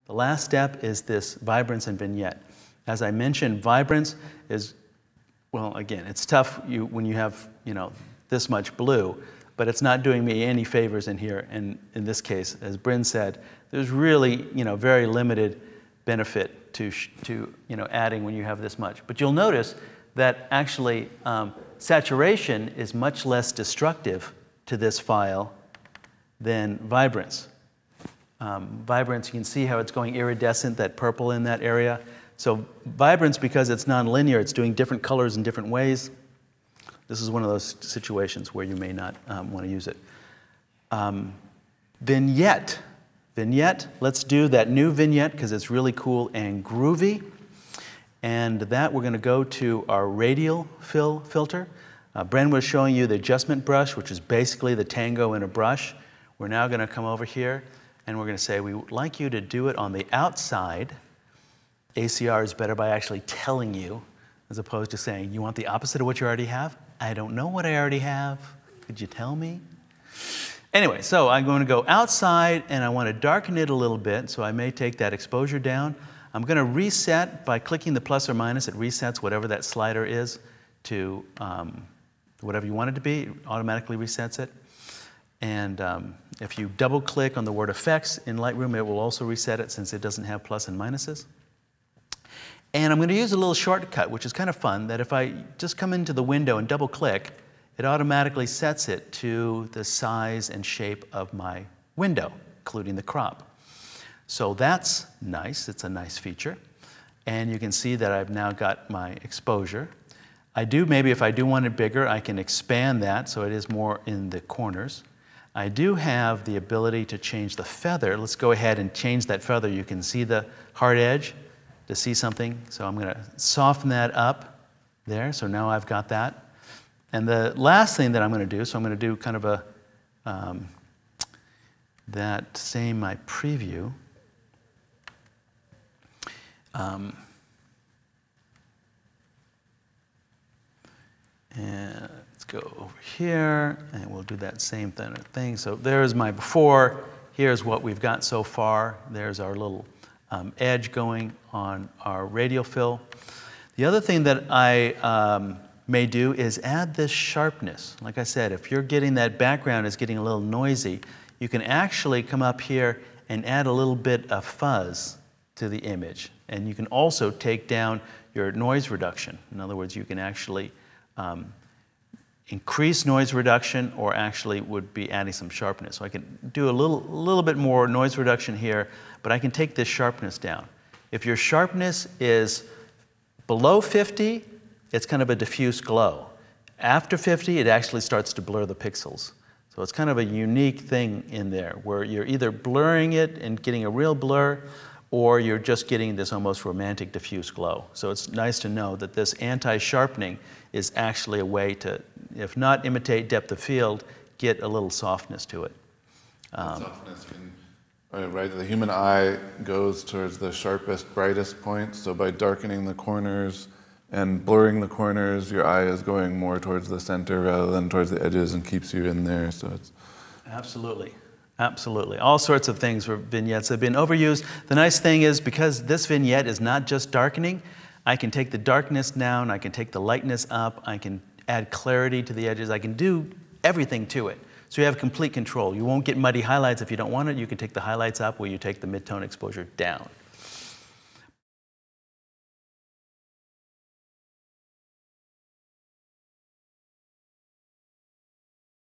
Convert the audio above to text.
The last step is this vibrance and vignette. As I mentioned, vibrance is, well, again, it's tough when you have, this much blue, but it's not doing me any favors in here. And in this case, as Bryn said, there's really, very limited benefit to adding when you have this much. But you'll notice that actually saturation is much less destructive to this file than vibrance. Vibrance, you can see how it's going iridescent, that purple in that area. So vibrance, because it's nonlinear, it's doing different colors in different ways. This is one of those situations where you may not want to use it. Vignette. Vignette, let's do that new vignette because it's really cool and groovy. And that we're going to go to our radial fill filter. Bren was showing you the adjustment brush, which is basically the tango in a brush. We're now going to come over here and we're going to say we would like you to do it on the outside. ACR is better by actually telling you as opposed to saying, you want the opposite of what you already have? I don't know what I already have. Could you tell me? Anyway, so I'm going to go outside and I want to darken it a little bit, so I may take that exposure down. I'm going to reset by clicking the plus or minus. It resets whatever that slider is to whatever you want it to be. It automatically resets it. And if you double click on the word effects in Lightroom, it will also reset it since it doesn't have plus and minuses. And I'm going to use a little shortcut, which is kind of fun, that if I just come into the window and double click, it automatically sets it to the size and shape of my window, including the crop. So that's nice. It's a nice feature. And you can see that I've now got my exposure. Maybe if I do want it bigger, I can expand that so it is more in the corners. I do have the ability to change the feather. Let's go ahead and change that feather. You can see the hard edge to see something. So I'm going to soften that up there. So now I've got that. And the last thing that I'm going to do, so I'm going to do kind of a, that same my preview. And let's go over here, and we'll do that same thing. So there's my before. Here's what we've got so far. There's our little edge going on our radial fill. The other thing that I may do is add this sharpness. Like I said, if you're getting that background is getting a little noisy, you can actually come up here and add a little bit of fuzz to the image. And you can also take down your noise reduction. In other words, you can actually increase noise reduction or actually would be adding some sharpness. So I can do a little bit more noise reduction here, but I can take this sharpness down. If your sharpness is below 50, it's kind of a diffuse glow. After 50, it actually starts to blur the pixels. So it's kind of a unique thing in there where you're either blurring it and getting a real blur, or you're just getting this almost romantic diffuse glow. So it's nice to know that this anti-sharpening is actually a way to, if not imitate depth of field, get a little softness to it. Softness right, the human eye goes towards the sharpest, brightest point. So by darkening the corners and blurring the corners, your eye is going more towards the center rather than towards the edges and keeps you in there. So it's absolutely. Absolutely. All sorts of things for vignettes have been overused. The nice thing is because this vignette is not just darkening, I can take the darkness down, I can take the lightness up, I can add clarity to the edges, I can do everything to it. So you have complete control. You won't get muddy highlights if you don't want it. You can take the highlights up or you take the mid-tone exposure down.